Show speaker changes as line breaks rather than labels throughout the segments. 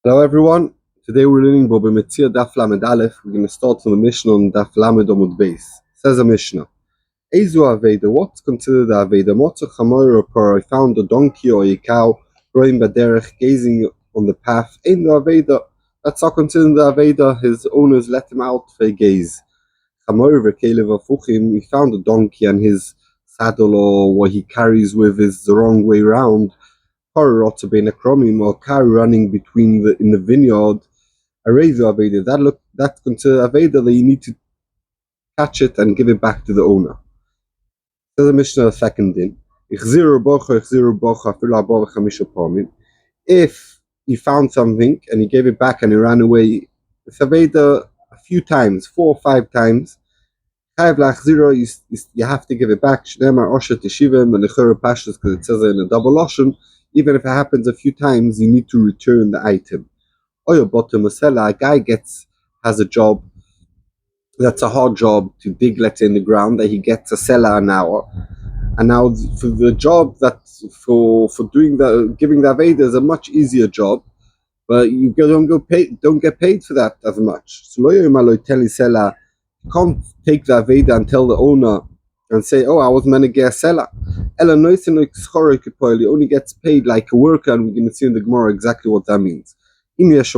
Hello everyone. Today we're learning about Mציעא Daf Lamed Aleph. We're going to start from the Mishnah on Daf Lamed Amud Beis. Says a Mishnah. Ezu Aveda. What's considered Aveda? Motza Chamor or Par. I found a donkey or a cow roim baderech gazing on the path. Ein the Aveda. That's not considered the Aveda. His owners let him out for a gaze. Chamor v'kelev afuchim. He found a donkey and his saddle or what he carries with is the wrong way round. Or car running in the vineyard, that's considered aveda that you need to catch it and give it back to the owner. Says the Mishnah a second din. If he found something and he gave it back and he ran away, it's aveda a few times, 4 or 5 times. You have to give it back. Because it says in a double lashon. Even if it happens a few times, you need to return the item. A guy has a job that's a hard job to dig, let's say, in the ground, that he gets a seller an hour. And now for the job that for doing giving the Aveda is a much easier job, but you don't get paid for that as much. So you can't take the Aveda and tell the owner and say, oh, I was meant to get a seller. He only gets paid like a worker, and we're going to see in the Gemara exactly what that means. If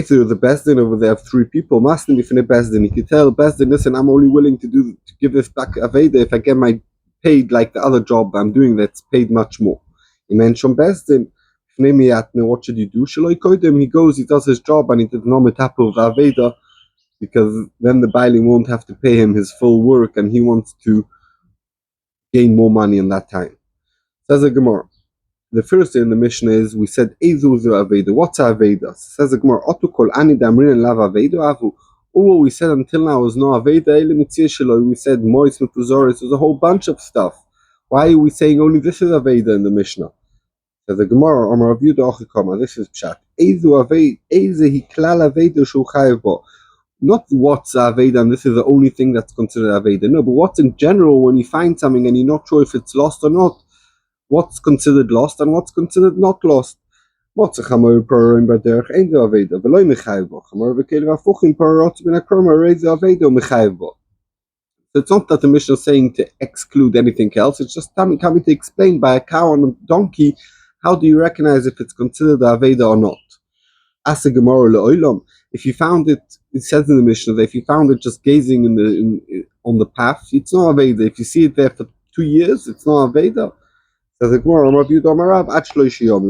there was a Bezdin over there of 3 people, Maslim if in a Bezdin, he could tell Bezdin, listen, I'm only willing to give this back Aveda if I get my paid like the other job I'm doing that's paid much more. He mentioned Bezdin. What should you do? He goes, he does his job, and he does no metapel of Aveda, because then the Bailing won't have to pay him his full work, and he wants to gain more money in that time. Says the Gemara. The first thing in the Mishnah is, we said, Ezu Aveda. What's Aveda? Says the Gemara, Otukol Ani Damrin and Lav Aveda Avu. All what we said until now is no Aveda. We said Mois Metuzoris. There's a whole bunch of stuff. Why are we saying only this is Aveda in the Mishnah? Says the Gemara, Amar Rav Yudah Achikama. This is Pshat. Ezu Aveda. Eze Hiklal Aveda Shu Chayev Bo. Not what's Aveda, and this is the only thing that's considered Aveda. No, but what's in general when you find something and you're not sure if it's lost or not. What's considered lost and what's considered not lost. So it's not that the Mishnah is saying to exclude anything else. It's just coming to explain by a cow and a donkey, how do you recognize if it's considered Aveda or not. Ask the Gemara le'olam. If you found it, it says in the Mishnah that if you found it just gazing on the path, it's not Aveda. If you see it there for 2 years, it's not Aveda. Says the Gemara,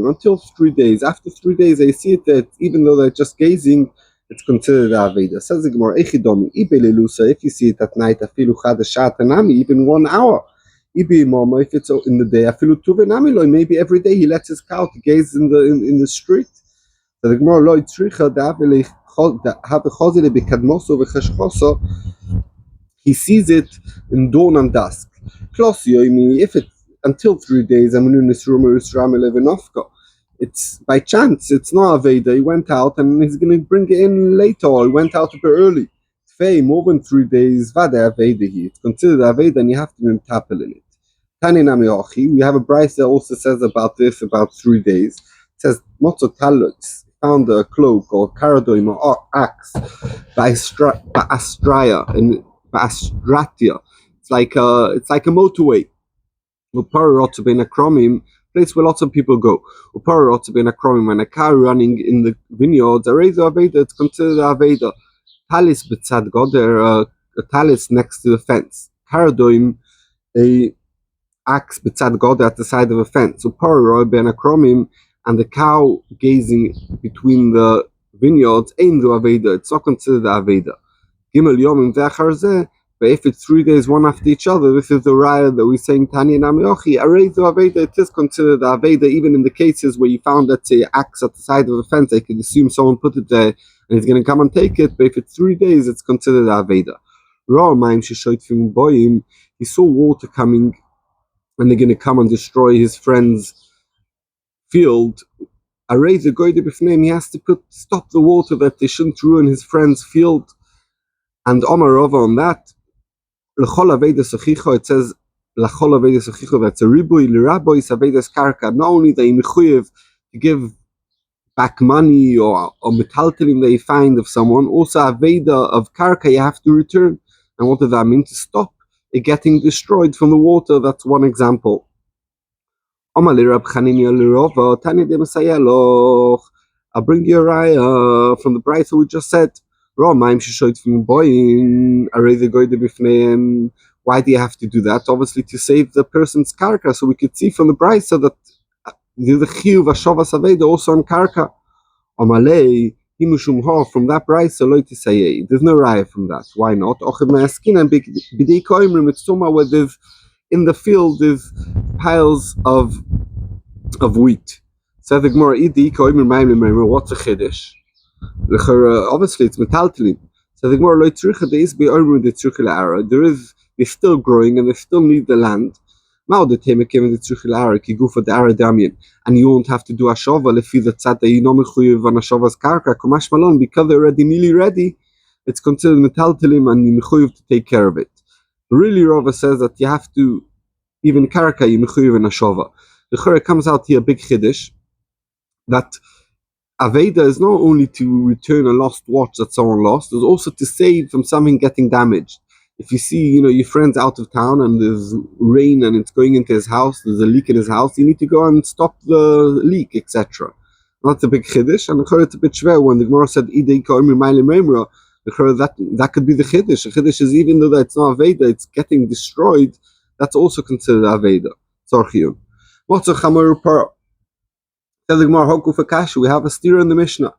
until 3 days. After 3 days, they see it there, even though they're just gazing, it's considered Aveda. Says the Gemara, if you see it at night, even 1 hour. If it's in the day, maybe every day he lets his cow to gaze in the street. So the Gemara, he sees it in dawn and dusk. If it's until 3 days, it's by chance, it's not Aveda. He went out and he's going to bring it in later, or he went out a bit early. More than 3 days, it's considered Aveda, and you have to be tapel in it. We have a brayso that also says about this, about 3 days. It says, found a cloak or karadoim or axe by Astratia. It's like a motorway. Place where lots of people go. When a car running in the vineyards, it's considered Aveda. Talis b'tzad god, a talis next to the fence. Karadoim, a axe b'tzad god at the side of a fence. And the cow gazing between the vineyards, it's not considered Aveda. Gimel Yomim Zechar Zeh. But if it's 3 days one after each other, this is the raya that we're saying Tanya Namiochi. Aryeh Aveda, it is considered Aveda, even in the cases where you found, let's say, an axe at the side of a fence. I could assume someone put it there and he's going to come and take it. But if it's 3 days, it's considered Aveda. He saw water coming, and they're going to come and destroy his friend's field. Aryeh Goyde, he has to stop the water that they shouldn't ruin his friend's field. And Omar Rava on that. L'chol aveda sachicha, it says l'chol aveda sachicha, that's a ribui l'rabois avedas karka. Not only that you mechuyev to give back money or metaltalim that you find of someone. Also, aveda of karka you have to return. And what does that mean? To stop it getting destroyed from the water. That's one example. I'll bring you a raya from the brayso we just said. Why do you have to do that? Obviously to save the person's karka. So we could see from the brayso that the chiyuv hashavas aveda also on karka. Amalei from that brayso loy tisayei. There's no raya from that. Why not? It's somewhere where there's in the field there's piles of wheat. So the Gemara, what's a chiddush? Obviously it's metaltalim. So the Gemara, they're still growing and they still need the land. And you won't have to do ashova if you tzad you know mechuyev on ashova's karka kumash malon because they're already nearly ready. It's considered metaltalim and you mechuyev to take care of it. Really, Rava says that you have to even karka you mechuyev and ashova. The Choreh comes out here big chiddush that aveda is not only to return a lost watch that someone lost, it's also to save from something getting damaged. If you see, your friend's out of town and there's rain and it's going into his house, there's a leak in his house, you need to go and stop the leak, etc. That's a big chiddush, and the Choreh it's a bit shver when the Gemara said idei ka'omer ma'ile meimra. The Choreh that could be the chiddush. The chiddush is even though it's not aveda, it's getting destroyed. That's also considered aveda. Tzorchiyun. What's a chamaru para? Tell the Gemara hoku fakash. We have a steer in the Mishnah.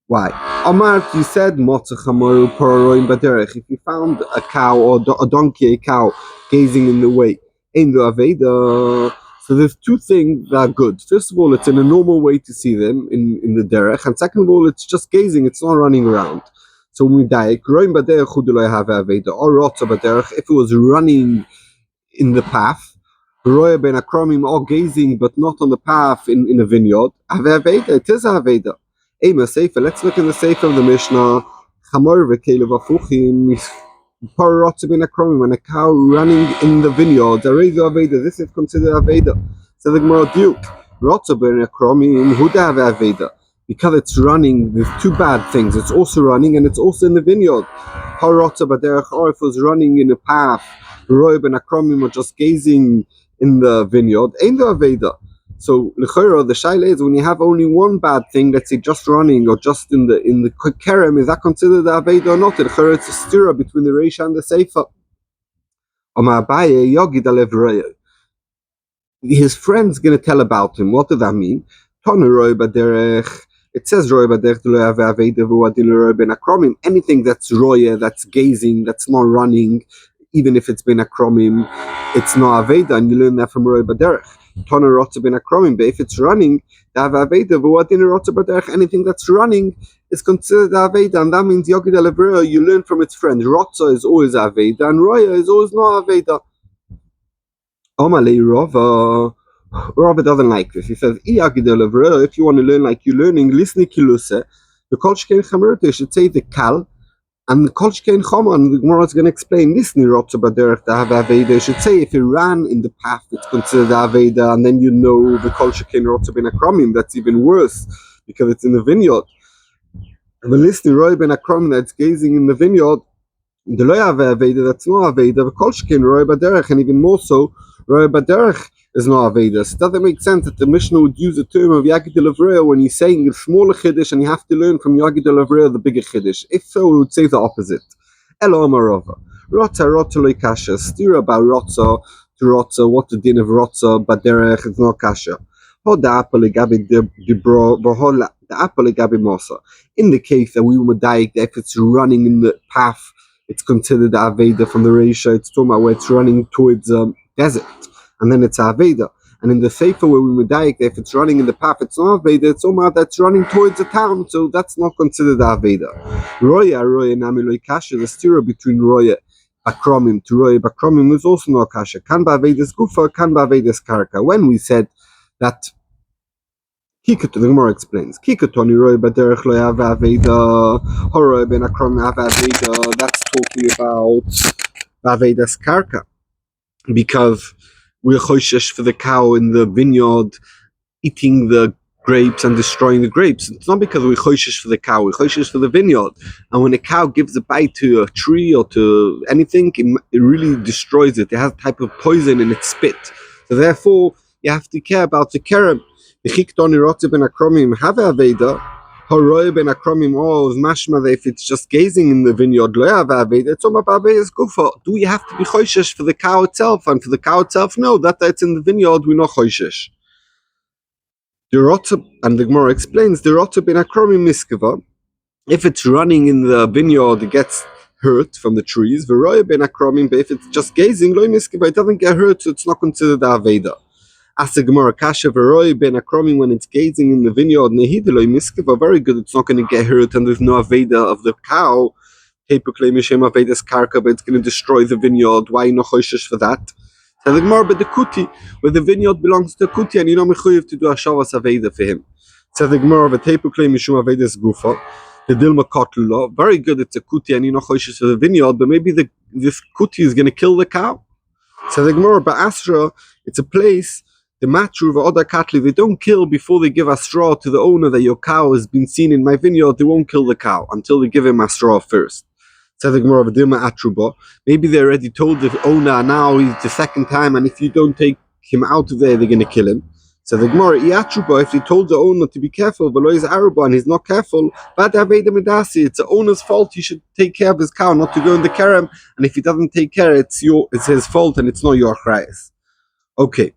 Why? Amar, you said motza chamaru para roim baderech. If you found a cow or a donkey, a cow gazing in the way, in the aveda. So there's two things that are good. First of all, it's in a normal way to see them in the derech, and second of all, it's just gazing. It's not running around. So when we die, roim baderech hudu have aveda or rotza baderech. If it was running in the path. Roya ben akromim all gazing but not on the path in a vineyard. Aveda, it is Aveda. Ema Sefer, let's look in the Sefer of the Mishnah. Chamor v'kelev afuchim, pararotz ben akromim, and a cow running in the vineyard. Areza Aveda, this is considered Aveda. So the Gemara Duke, Rotz ben akromim, huda Aveda. Because it's running, there's two bad things. It's also running and it's also in the vineyard. Pararotz baderech, or if it was running in a path, Roya ben akromim are just gazing in the vineyard, ain't the Aveda. So l'chora, the shaila is when you have only one bad thing, let's say just running or just in the kerem, is that considered the Aveda or not? L'chora, it's a stirra between the Reisha and the Seifa. His friend's gonna tell about him. What does that mean? It says roya baderech lo have Aveda v'uadin roya ben akromim. Anything that's roya, that's gazing, that's not running. Even if it's been akromim, it's not aveda, and you learn that from roya baderech. Tona rotza ben akromim, but if it's running, the aveda v'uadin rotza baderech. Anything that's running is considered aveda, and that means yogid alevreya. You learn from its friend. Rotza is always aveda, and roya is always not aveda. Omalei Rava. Rava doesn't like this. He says, if you want to learn like you're learning, listen kiluse. The kol shkein chamerut, you should say the kal. And the Kol Shkein Choma, and the Gemara is going to explain this Nirotza Baderech to have Aveda. You should say if he ran in the path, it's considered Aveda, and then you know the Kol Shkein Rotza Ben Akromim, that's even worse because it's in the vineyard. And the listening Roy Ben Akromim that's gazing in the vineyard, the Lo have Aveda, that's not Aveda, the Kol Shkein Roy Baderech, and even more so, Roy Baderech is not Aveda. So it doesn't make sense that the Mishnah would use the term of Yagid Elavreya when he's saying the smaller Chiddush and you have to learn from Yagid Elavreya the bigger Chiddush. If so, we would say the opposite. Elo Amarova. Rotza loy kasha. Steer about Rotza to Rotza. What the din of Rotza, but derech is not kasha. In the case that we were medayik, if it's running in the path, it's considered Aveda from the Reisha. It's talking about where it's running towards desert. And then it's Aveda. And in the Sefer where we medayik, if it's running in the path, it's not Aveda, it's Omar that's running towards the town, so that's not considered Aveda. Roya, Namiloy Kasha, the stirrer between Roya Bakromim to Roya Bakromim is also not Kasha. Kan Ba'avedas Gufa, Kan Ba'avedas Karka. When we said that, the Gemara explains, Kikatoni Roya Baderech Lo Have Aveda, Horoya Ben Akromim Have Aveda, that's talking about Ba'avedas Karka. Because we're choishesh for the cow in the vineyard eating the grapes and destroying the grapes. It's not because we're choishish for the cow, we're choishish for the vineyard. And when a cow gives a bite to a tree or to anything, it really destroys it. It has a type of poison in its spit. So therefore, you have to care about the kerem. The chiktoni rotze ben akromim have a aveda. Haroy ben akromim or mashma, if it's just gazing in the vineyard, lo have a aveda. It's about aveda's gufa. Do you have to be choishish for the cow itself? And for the cow itself, no, that it's in the vineyard, we're not choishish. The rotze, and the Gemara explains, the rotze ben akromim miskeva. If it's running in the vineyard, it gets hurt from the trees. Haroy ben akromim, but if it's just gazing, lo miskeva, it doesn't get hurt, so it's not considered a aveda. Ask the Gemara, kasha v'roi ben akromim, when it's gazing in the vineyard, nehidiloi miskeva, very good, it's not going to get hurt, and there's no aveda of the cow. Tepuklei mishem avedas karka, but it's going to destroy the vineyard. Why no choishish for that? So the Gemara, but the kuti, where the vineyard belongs to the kuti, and you know mechuyev to do a shavas aveda for him. So the Gemara, but tepuklei mishum avedas gufa, the dilma kotlulo, very good, it's a kuti, and you know choishish for the vineyard, but maybe this kuti is going to kill the cow. So the Gemara, but Asra, it's a place. The matru of other cattle, they don't kill before they give a straw to the owner that your cow has been seen in my vineyard. They won't kill the cow until they give him a straw first. So the Gemara of Dilma Atruba, maybe they already told the owner now he's the second time, and if you don't take him out of there, they're going to kill him. So the Gemara Atruba, if they told the owner to be careful, but he's Araba and he's not careful, it's the owner's fault. He should take care of his cow, not to go in the kerem. And if he doesn't take care, it's his fault, and it's not your chrayas. Okay.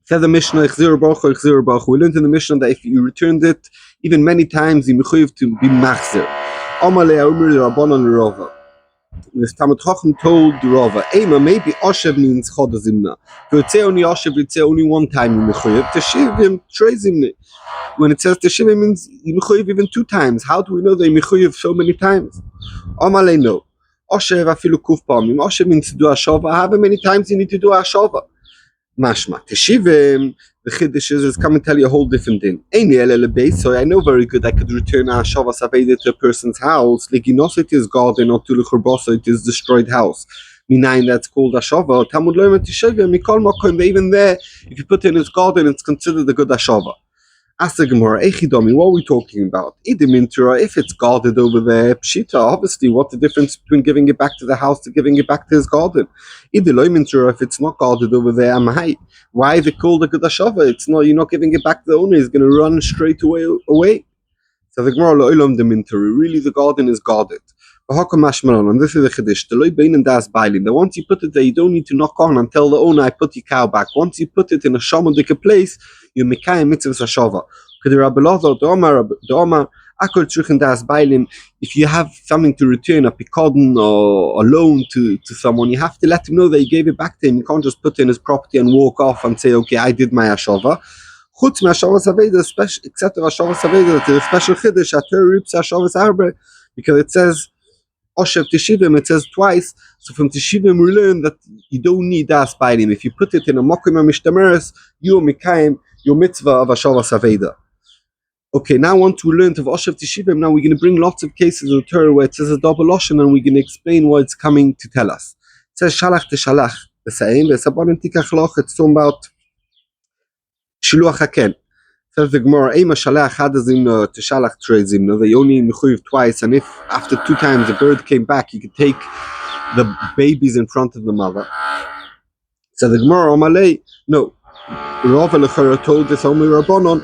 Said the Mishnah, we learned in the Mishnah that if you returned it even many times, you mechuyev to be machzer. Amalei Omer Rabbanon Rova. This Talmud Chacham told the Rova, Ema, maybe Oshev means Chodazimna. If you would say only Oshev, you'd say only one time you mechuyev. Teshivim Trezimne. When it says Teshivim, means you mechuyev even 2 times. How do we know that you mechuyev so many times? Amalei no. Oshev afilu kuf pamim. Oshev means to do a shova. However many times you need to do a shova. Mashma Teshivim, the Chiddush is coming to tell you a whole different thing. So I know very good I could return a Shavas Aveda to a person's house. Like you know, it is garden or to Luchurbosa, it is destroyed house. Minayin, that's called a Shava. Talmud Loyma Teshivim, Mikol Mokom, even there, if you put it in his garden, it's considered a good Ashava. Ask the Gemara, Echidomi, what are we talking about? Idimintura, if it's guarded over there, Pshita, obviously, what's the difference between giving it back to the house to giving it back to his garden? Idiloimintura, if it's not guarded over there, Amahai, why is it called a Gudashava? It's not, you're not giving it back to the owner, he's going to run straight away. So the Gemara, Lo'ilam Dimintura, really the garden is guarded. And this is the Chiddush. That once you put it there, you don't need to knock on and tell the owner, I put your cow back. Once you put it in a shamadika place, you mekayim mitzvah shava. If you have something to return, a picodon or a loan to someone, you have to let him know that you gave it back to him. You can't just put it in his property and walk off and say, okay, I did my ashava. Except of ashava saveda, the special chiddush, because it says Oshev Teshivim, it says twice. So from Teshivim we learn that you don't need das by him. If you put it in a Mokim HaMishtameres, you are Mikayim, your mitzvah of Ashavas Aveda. Okay, now once we learned of Oshev Teshivim, now we're going to bring lots of cases of the Torah where it says a double Lashon, and we're going to explain what it's coming to tell us. It says Shalach Teshalach, the same, it's talking about Shiluach HaKen. Says the Gemara, Ema Shalach Hadazimna Teshalach Trezimna, they only mechuyev twice, and if after 2 times the bird came back, you could take the babies in front of the mother. So the Gemara, Omalei, no. Rava Lechera told this only Rabbanon,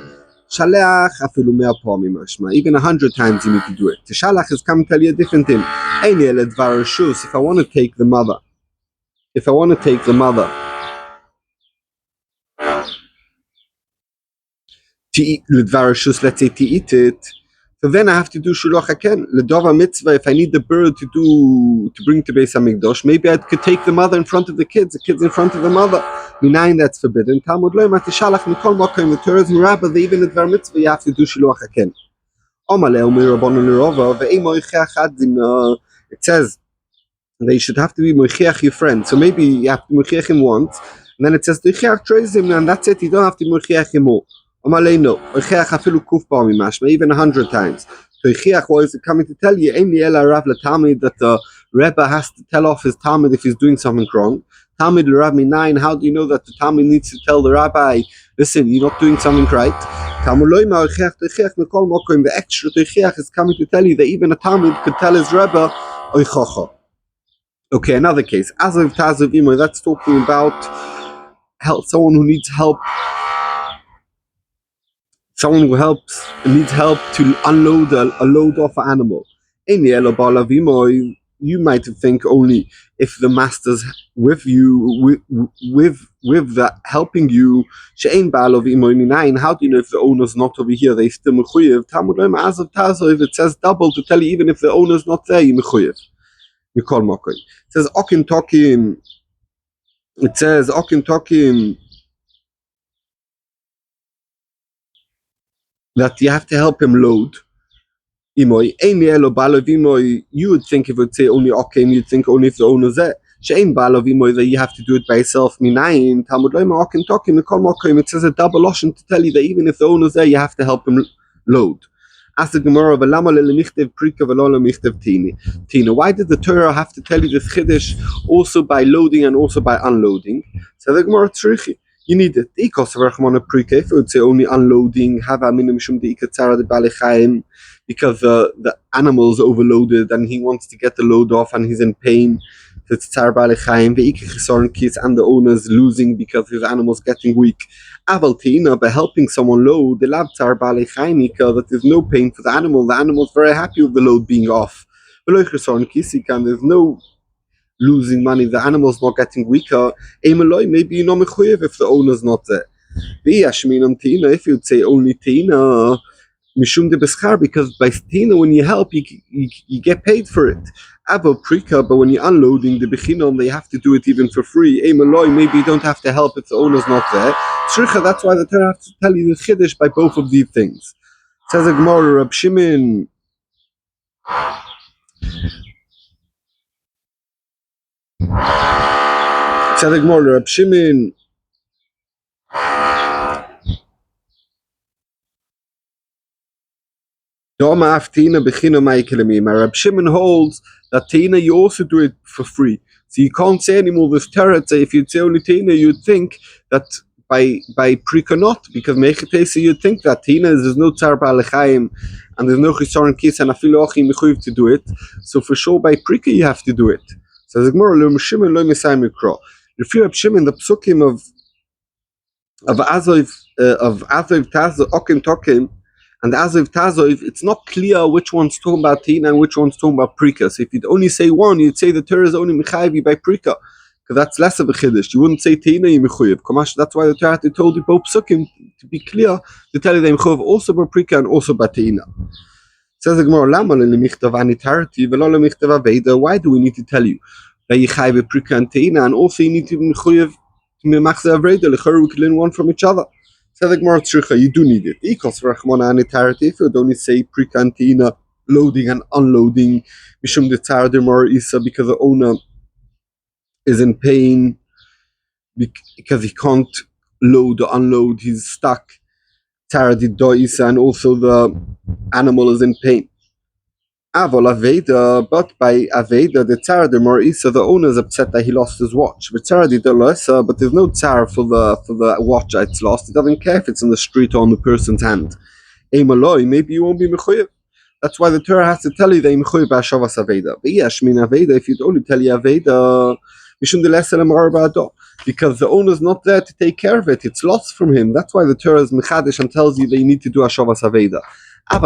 Shalach afilu mea pa'amim mashma, even 100 times you need to do it. Teshalach is come tell you a different thing. Eini ele dvar reshus, if I want to take the mother, to eat l'dvarashus, let's say to eat it, so then I have to do shuluch haken l'dova mitzvah. If I need the bird to bring to Beis Hamikdash, maybe I could take the mother in front of the kids in front of the mother. Minayin, that's forbidden. Talmud lo matishalach mikol makom. The Torah is merabah that even l'dvar mitzvah you have to do shuluch haken. Omalei Omer Rabbanon Rova ve'ei moicheach adin. It says that you should have to be moicheach your friend. So maybe you have to moicheach him once, and then it says moicheach trezim, and that's it. You don't have to moicheach him more. No, even 100 times. So what is it coming to tell you? That the Rebbe has to tell off his Talmud if he's doing something wrong. Talmid l'Rav minayin, how do you know that the Talmid needs to tell the rabbi, listen, you're not doing something right? The extra Teichiach is coming to tell you that even a Talmid could tell his Rebbe, Oichocho. Okay, another case. Azav Tazav Imo, that's talking about help, someone who needs help. Someone who needs help to unload a load off an animal. You might think only if the master's with you, with the helping you. How do you know if the owner's not over here? They still mechuyev. If it says double to tell you even if the owner's not there, you mechuyev. You call mokoy. It says okim tokim. It says okim tokim. That you have to help him load. You would think if it would say only okim, you'd think only if the owner's there. That you have to do it by yourself. It says a double lotion to tell you that even if the owner's there, you have to help him load. Ask the Gemara, Tina, why did the Torah have to tell you this chiddush also by loading and also by unloading? So the Gemara, you need it. If it would say only unloading, because the animal's overloaded and he wants to get the load off and he's in pain. It's tzar b'alei and the owner's losing because his animal's getting weak. Avaltina, by helping someone load, the lab tzar b'alei that there's no pain for the animal. The animal's very happy with the load being off. There's no losing money. The animal's not getting weaker. Maybe you're not mechuyev if the owner's not there. If you'd say only tina, mishum de beschar, because by tina when you help, you get paid for it. Abo prika, but when you're unloading the bechinom, they have to do it even for free. Maybe you don't have to help if the owner's not there. Shricha, that's why the Torah has to tell you the chiddush by both of these things. Says the Gemara, Rab Shimon. Says the Gemara, Rab Shimon. Rab Shimon holds that tina you also do it for free. So you can't say anymore this Torah. If you'd say only tina, you'd think that by prika not, because mechatesa you'd think that tina there's no tzar b'alei chayim and there's no chisaron kis and afilu achim mechuyev to do it. So for sure by prika you have to do it. So the Gemara Rab Shimon lo misayim mikra. Rab Shimon the psukim of Azav Tazov Okim Tokim. And as of Tazov, it's not clear which one's talking about Tina and which one's talking about Prika. So if you'd only say one, you'd say the Torah is only Mechayev by Prika, because that's less of a Chiddush. You wouldn't say Tina, you Mechuyev. That's why the Torah had told you both Psukim to be clear, to tell you they Mechuyev also by Prika and also by Tina. Says the Gemara, Lama lemichtav anitarti v'lo lemichtav aveda. Why do we need to tell you that you Chayev by Prika and Tina, and also you need to be Mechuyev to Memachze Aveda? L'chor we can learn one from each other. So the Gemara Tzrucha, you do need it. If you don't say pre-cantina, loading and unloading, mishum de tzar de mar isa, because the owner is in pain, because he can't load or unload, he's stuck. Tzar de do isa, and also the animal is in pain. Avol Aveda, but by Aveda, the tzar de mar isa, the owner is upset that he lost his watch. But tzar de do isa, but there's no tzar for the watch that's lost. He doesn't care if it's in the street or on the person's hand. Eimaloi, maybe you won't be mechuyev. That's why the Torah has to tell you that you're mechuyev b'ashavas Aveda. V'yesh min Aveda, if you'd only tell you Aveda, mishum de lesel amar ba'ado, because the owner's not there to take care of it. It's lost from him. That's why the Torah is mechadish and tells you that you need to do ashavas Aveda. That's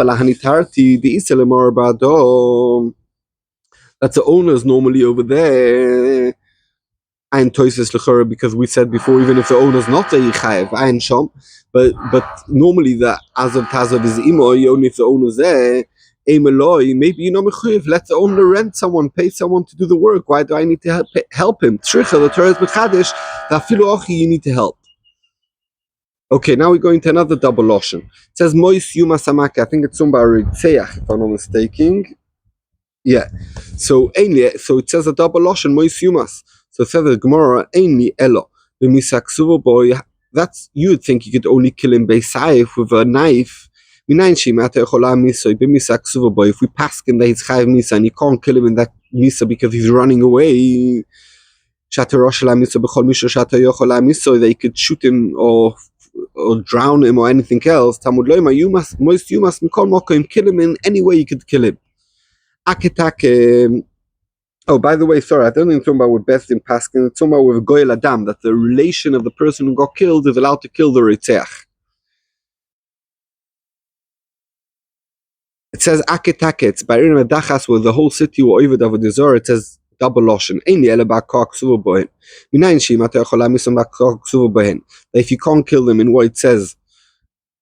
the owners normally over there. Because we said before, even if the owner's not there, but normally the Azav Tazov is imoy, only if the owner's there. Maybe you know mechuyev, let the owner rent someone, pay someone to do the work. Why do I need to help him? Tricha, the Torah is mechadish, that filu ochi you need to help. Okay, now we're going to another double lotion. It says Mois Yuma Samaki. I think it's somebody Ritzeach, if I'm not mistaken. Yeah. So it says a double lotion, Mois Yumas. So it says the Gemara, Einli Elo. Boy. That's, you would think you could only kill him Beisayif with a knife. If we pass him that he's chayav misa and you can't kill him in that misa because he's running away. they could shoot him or drown him or anything else. Talmud Loima, you must mikol mokim, kill him in any way you could kill him. Aketak. Oh, by the way, sorry, I don't think I'm talking about with Beth in Paskin. It's talking about with Goyel Adam, that the relation of the person who got killed is allowed to kill the Ritzeach. It says Aketake, it's by Irin Adachas, where the whole city were over the Dizor, it says double Loshen. Ainli ele ba'kor ksuva bohen. Minayin shim ata yochol ha'misam ba'kor ksuva bohen. If you can't kill them in what it says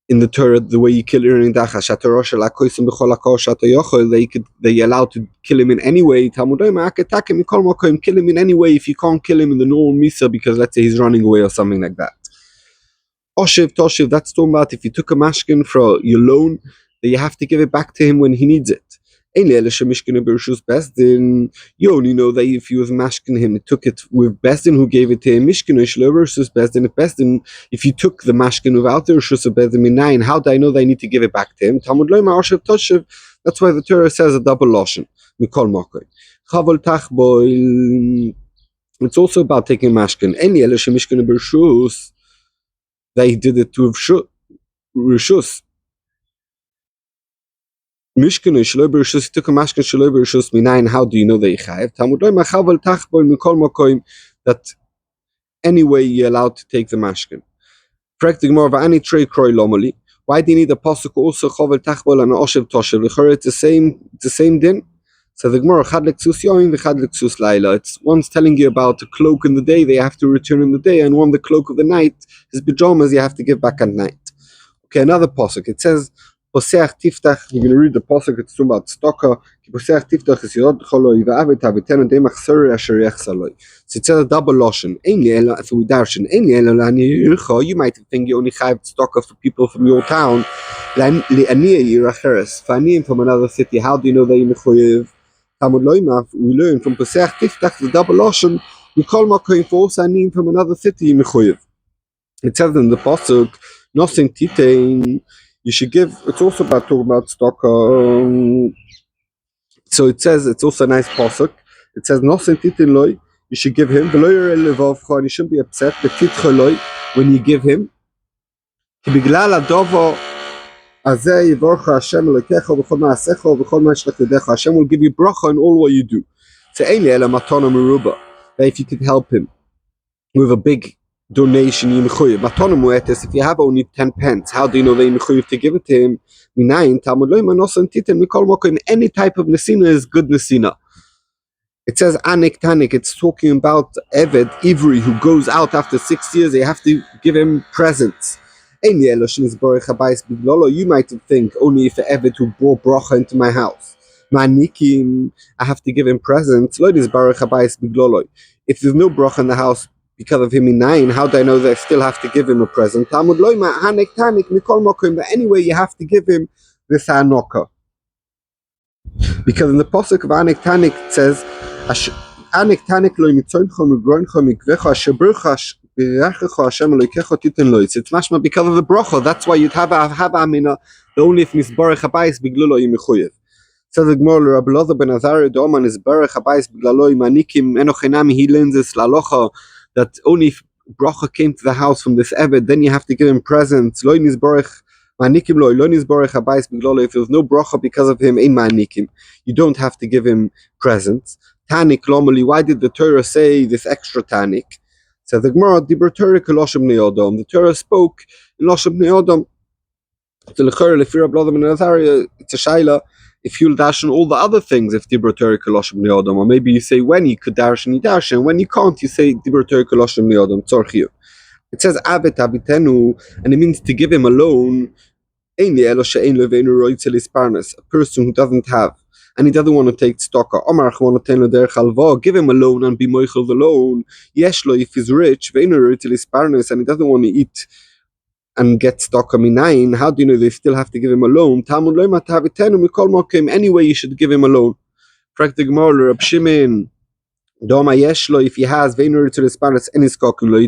in the Torah, the way you kill Irin Adachas, Shatorosh ha'koisim b'chol ha'kor shatayochol, they're allowed to kill him in any way. Talmudoim Aketake mikol mokoim, kill him in any way if you can't kill him in the normal Misa, because let's say he's running away or something like that. Oshiv, Toshiv, that's talking about if you took a mashkin for your loan, that you have to give it back to him when he needs it. You only know that if you was mashkin him, it took it with Bezdin who gave it to him. If you took the mashkin without the Rishus of Bezdin minayin, how do I know that I need to give it back to him? That's why the Torah says a double lashon. It's also about taking mashkin. They did it to Rishus. Mishkanu shelo b'rishus, took a mashkin shelo b'rishus minayin. How do you know that you chayav? Talmud loy machavel tachboy mikol mokoim, that anyway you're allowed to take the mashkin. Correct the Gemara v'ani trei kroi lomoli. Why do you need a pasuk also chavel tachboy and oshev toshev? It's the same din. So the Gemara chad leksus yoim v'chad leksus laila. It's one's telling you about the cloak in the day they have to return in the day, and one the cloak of the night, his pajamas you have to give back at night. Okay, another pasuk. It says. Poseach tiftach, you're going to read the pasuk, it's talking about stocker. Poseach tiftach is yod choloi va'avet havitenu demach suri asher yechsaloi. So it says a double lotion. Ainli elo, so we darshan. Ainli elo lani yircho. You might think you only have stocker for people from your town. Li aniya yiracheres. For aniyim from another city, how do you know that you're mechuyev? Talmud loimaf, we learn from Poseach tiftach, the double lotion, we call makoim for also aniyim from another city, you're mechuyev. It says in the pasuk, nothing titain. You should give. It's also about talking about stock. So it says it's also a nice pasuk. It says nothing titin loy. You should give him. And you shouldn't be upset. When you give him. Hashem will give you bracha in all what you do. So that if you could help him with a big donation, if you have only 10 pence, how do you know that you're to give it to him? Any type of nesina is good nesina. It says anik tanik, it's talking about Eved, Ivri, who goes out after 6 years, they have to give him presents. You might think only if Eved who brought bracha into my house. I have to give him presents. If there's no bracha in the house, because of him in nine, how do I know that I still have to give him a present? Talmud loima hanek tanik mikol mokim. But anyway, you have to give him this anoka, because in the pasuk of anek tanik it says anek tanik lo mitzoncho migroincho mikvecho asheburcha b'rachecho Hashem elokecho titen loitz. It's mashma because of the bracha. That's why you'd have amina. The only if misbarech habayis biglulo yimechuyev. So the Gemara Rabbi Loza ben Azariah Doman is barech habayis biglalo imanikim enochenami. He learns this lalocha that only if bracha came to the house from this Eved, then you have to give him presents. Lo nizbarech manikim lo nizbarech habayis biglalo. If there's no bracha because of him, ein manikim, you don't have to give him presents. Tanik lomali. Why did the Torah say this extra tanik? So the Gemara dibur Torah koloshem neodom. The Torah spoke in loshem neodom. So l'chor lefir Rabbi Loza ben Azariah, it's a shaila. If you'll dash on all the other things, if Dibur Torah Koloshem Neodom, or maybe you say when you could dash and you dash, and when you can't, you say Dibur Torah Koloshem Neodom Tzorchiu. It says Avet Abitenu, and it means to give him a loan. A person who doesn't have, and he doesn't want to take stock. Give him a loan and be moichel the loan. Yeshlo, if he's rich, and he doesn't want to eat and get stock minayin, how do you know they still have to give him a loan? Anyway, you should give him a loan. If he has, you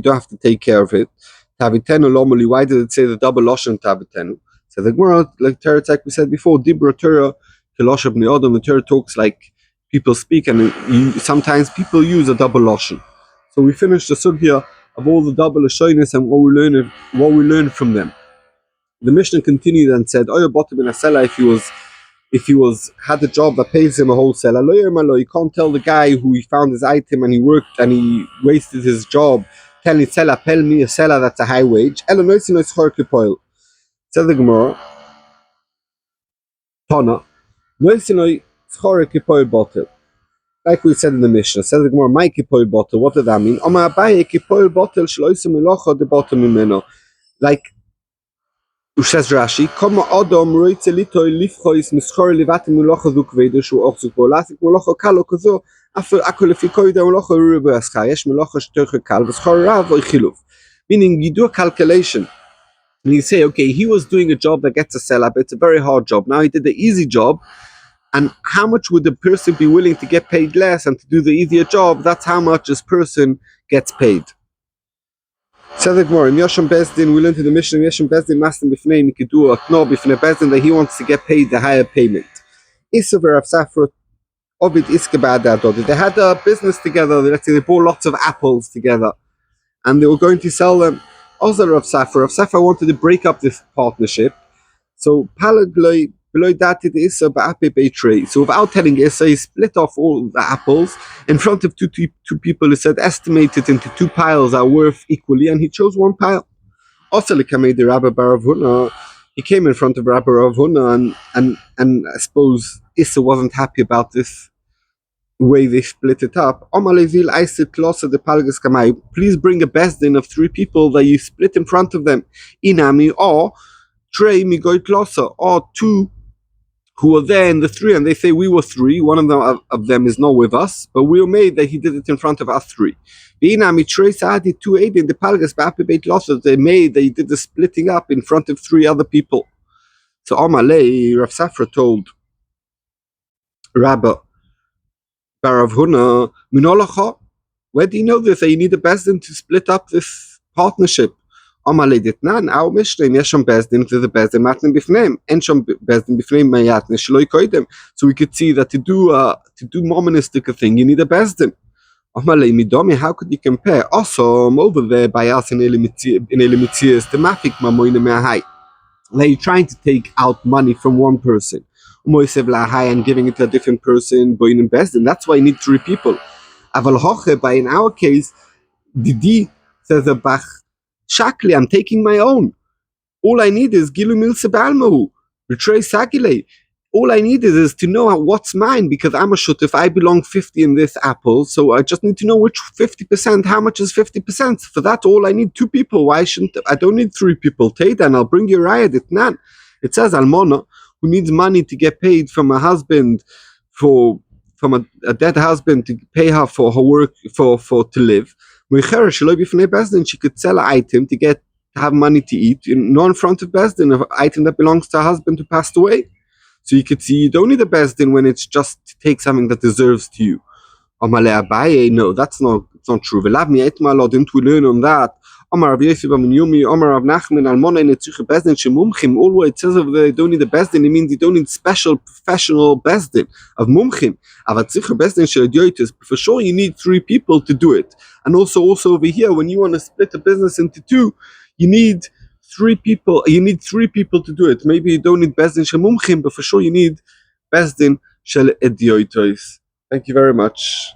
don't have to take care of it. Why did it say the double loshen tavitenu? So the Gemara, like we said before, Dibra Torah, the Torah talks like people speak, and sometimes people use a double loshen. So we finished the sugya of all the double ashoynis and what we learned from them. The Mishnah continued and said, "Oyo bottom in a seller if he had a job that pays him a wholesaler. You can't tell the guy who he found his item and he worked and he wasted his job. Tell the seller, pay me a seller that's a high wage. Said the Gemara, Tana, like we said in the Mishnah, said the Gemara, my kipoil bottle. What does that mean? Like, says Rashi, Kama Adam roitze litoy lifchois mischor livatim mulacha zukvede shu och zukbo lasik mulacha kalo kozo after akol fikoy da mulacha rube ascha yesh mulacha shtoche kal v'schor rav oy chiluf. Meaning you do a calculation and you say, okay, he was doing a job that gets a sell up. It's a very hard job. Now he did the easy job, and how much would the person be willing to get paid less and to do the easier job? That's how much this person gets paid. Said the Gemara, in Yasham Bezdin, we learned in the Mishnah, Yasham Bezdin Mastim Bifnei Mikidu Akno Bifnei Bezdin, that he wants to get paid the higher payment. Isaver of Safra Obid Iskabad Adod. They had a business together, let's say they bought lots of apples together, and they were going to sell them. Also of Safra wanted to break up this partnership. So Palagloi below that it is so without telling Issa, he split off all the apples in front of two people. He said estimate it into two piles are worth equally, and he chose one pile. Also the Rabbi Barav Huna, he came in front of Rabbi Barav Huna and I suppose Issa wasn't happy about this way they split it up. Please bring a bezdin of 3 people that you split in front of them. Inami or Trey Migoy Klosa, or 2 who were there in the 3, and they say we were 3. One of them is not with us, but we were made that he did it in front of us 3. Inami Trey Saadi 2 8 in the Palgas Bapi Beit Klosa, they made that he did the splitting up in front of 3 other people. So Amalei Rav Safra told Rabbi Barav Huna, Minolacha, where do you know this? That you need a bezdin to split up this partnership. Amalei Ditnan, our Mishnah, Yesham Bezdin, to the Bezdin Matnim Bifneim, Ensham Bezdin Bifneim Mayatne Shloi Koidem. So we could see that to do monistic a thing, you need a Bezdin. Amalei Midomi, how could you compare? Also, over there by us in Elimitzias, the Mafik Mamoine Mehai. Now you're trying to take out money from one person. And giving it to a different person, Boin Bezdin. That's why you need 3 people. Aval Hoche, by in our case, Didi says a Bach. Shakli, I'm taking my own. All I need is Gilu Milse Balmahu, Betray Sagile. All I need is to know what's mine, because I'm a shut if I belong 50 in this apple, so I just need to know which 50%, how much is 50%. For that, all I need 2 people. Why shouldn't I? Don't need 3 people. Teidan, I'll bring you Aryeh Ditnan. It says Almona, who needs money to get paid from a husband, from a dead husband to pay her for her work, for to live. She could sell an item to have money to eat, not in front of Bezdin, an item that belongs to her husband who passed away. So you could see you don't need a Bezdin when it's just to take something that deserves to you. No, it's not true. Didn't we learn on that? Omar Rav Yosef ben Yumi, Omar Rav Nachman, Almona in Etzuche Bezdin Shemumchim. All what it says over there, you don't need a Bezdin. It means you don't need special professional Bezdin of Mumchim. Avatzuche Bezdin Sheladyoitis. For sure, you need 3 people to do it. And also over here, when you want to split a business into 2, you need 3 people. You need 3 people to do it. Maybe you don't need Bezdin Shemumchim, but for sure you need Bezdin Sheladyoitis. Thank you very much.